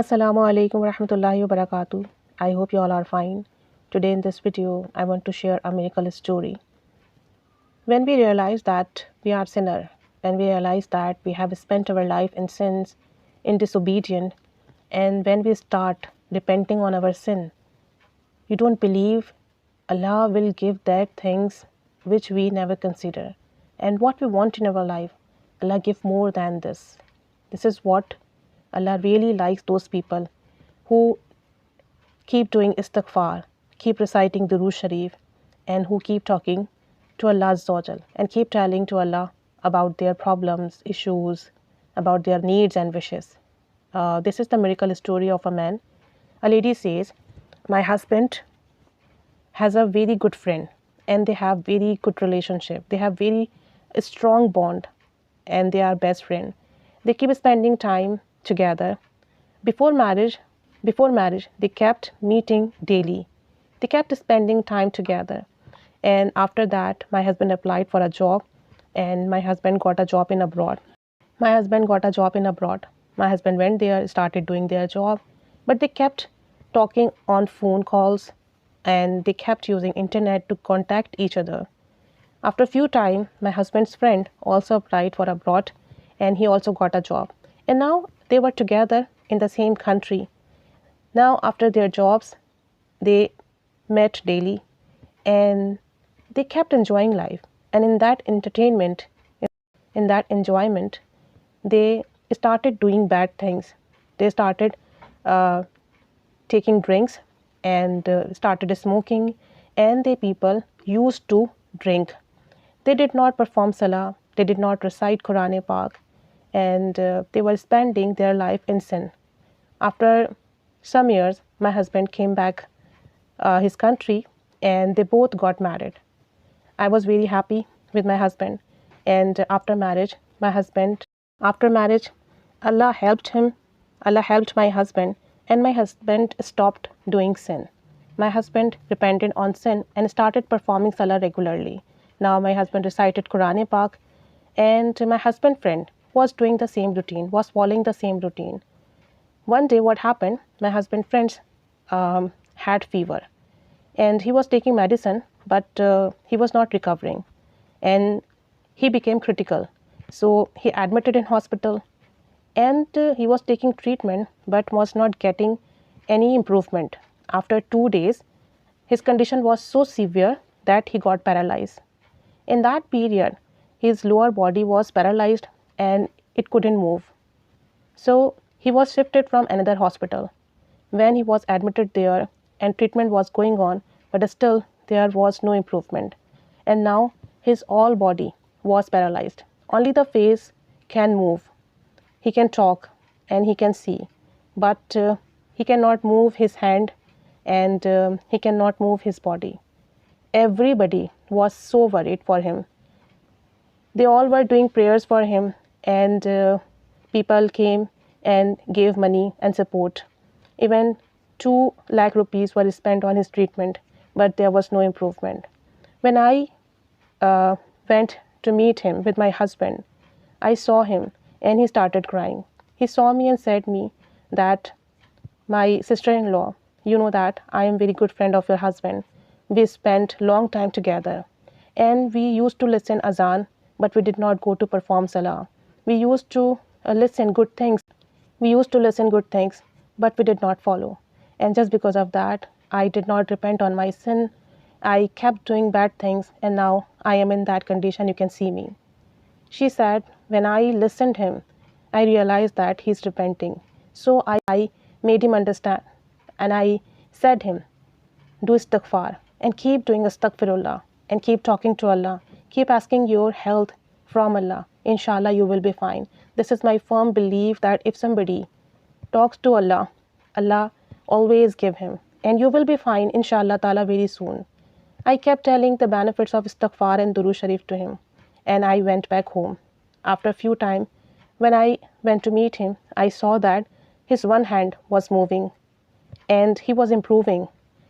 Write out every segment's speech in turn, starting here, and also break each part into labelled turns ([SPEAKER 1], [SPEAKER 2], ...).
[SPEAKER 1] Assalamu alaikum warahmatullahi wabarakatuh. I hope you all are fine. Today in this video, I want to share a miraculous story. When we realize that we are sinner, when we realize that we have spent our life in sins, in disobedience, and when we start repenting on our sin, you don't believe Allah will give that things which we never consider. And what we want in our life, Allah give more than this. This is what Allah really likes, those people who keep doing istighfar, keep reciting durood Sharif, and who keep talking to Allah Azza wa Jal and keep telling to Allah about their problems, issues, about their needs and wishes. This is the miracle story of a man. A lady says, my husband has a very good friend and they have very good relationship. They have very strong bond and they are best friend. They keep spending time together. Before marriage, they kept meeting daily. They kept spending time together. And after that, my husband applied for a job and my husband got a job in abroad. My husband went there, started doing their job, but they kept talking on phone calls and they kept using internet to contact each other. After a few time, my husband's friend also applied for abroad and he also got a job. And now they were together in the same country. Now after their jobs, they met daily and they kept enjoying life. And in that entertainment, in that enjoyment, they started doing bad things. They started taking drinks and started smoking, and the people used to drink. They did not perform salah, they did not recite Quran Pak, and they were spending their life in sin. After some years, my husband came back his country and they both got married. I was very happy with my husband, and after marriage, Allah helped him, Allah helped my husband, and my husband stopped doing sin. My husband repented on sin and started performing salah regularly. Now my husband recited Quran Pak, and my husband friend was doing the same routine, was following the same routine. One day what happened, my husband friends had fever and he was taking medicine, but he was not recovering and he became critical. So he admitted in hospital and he was taking treatment but was not getting any improvement. After 2 days, his condition was so severe that he got paralyzed. In that period, his lower body was paralyzed and it couldn't move. So he was shifted from another hospital. When he was admitted there and treatment was going on, but still there was no improvement. And now his whole body was paralyzed. Only the face can move. He can talk and he can see, but he cannot move his hand and he cannot move his body. Everybody was so worried for him. They all were doing prayers for him, and people came and gave money and support. Even 2 lakh rupees were spent on his treatment, but there was no improvement. When I went to meet him with my husband, I saw him and he started crying. He saw me and said me that, my sister-in-law, you know that I am very good friend of your husband. We spent long time together and we used to listen azan, but we did not go to perform salah. We used to listen good things. But we did not follow. And just because of that, I did not repent on my sin. I kept doing bad things and now I am in that condition. You can see me. She said, when I listened him, I realized that he's repenting. So I made him understand and I said him, do istighfar and keep doing astaghfirullah and keep talking to Allah. Keep asking your health from Allah. Inshallah, you will be fine. This is my firm belief that if somebody talks to Allah, Allah always give him. And you will be fine, inshallah ta'ala, very soon. I kept telling the benefits of istighfar and durood Sharif to him. And I went back home. After a few time, when I went to meet him, I saw that his one hand was moving and he was improving.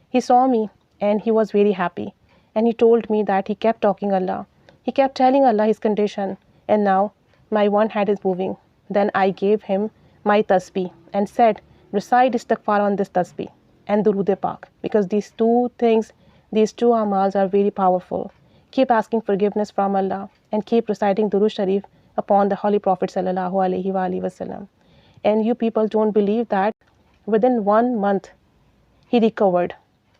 [SPEAKER 1] He saw me and he was very happy. And he told me that he kept talking Allah. He kept telling Allah his condition, and now my one hand is moving. Then I gave him my tasbih and said recite istighfar on this tasbih and durood pak, because these two things, these two amals are very powerful. Keep asking forgiveness from Allah and keep reciting durood sharif upon the Holy Prophet sallallahu alaihi wasallam. And you people don't believe that within 1 month he recovered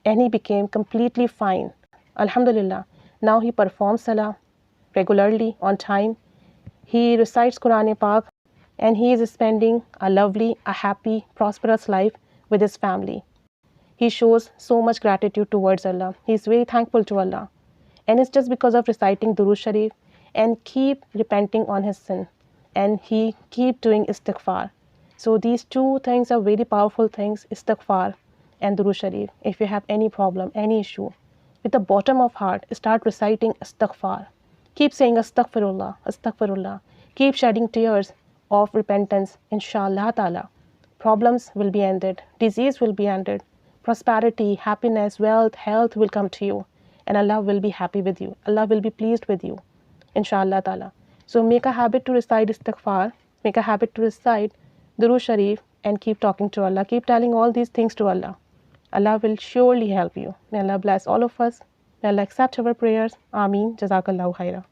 [SPEAKER 1] and he became completely fine. Alhamdulillah. Now he performs salah regularly on time. He recites Quran Pak and he is spending a lovely, a happy, prosperous life with his family. He shows so much gratitude towards Allah. He is very thankful to Allah. And it's just because of reciting durood sharif and keep repenting on his sin. And he keep doing istighfar. So these two things are very powerful things, istighfar and durood sharif. If you have any problem, any issue, with the bottom of heart, start reciting astaghfar. Keep saying astaghfirullah, astaghfirullah. Keep shedding tears of repentance, inshallah ta'ala. Problems will be ended, disease will be ended, prosperity, happiness, wealth, health will come to you, and Allah will be happy with you. Allah will be pleased with you, inshallah ta'ala. So make a habit to recite istighfar, make a habit to recite durood sharif, and keep talking to Allah. Keep telling all these things to Allah. Allah will surely help you. May Allah bless all of us. May Allah accept our prayers. Ameen. Jazakallahu khaira.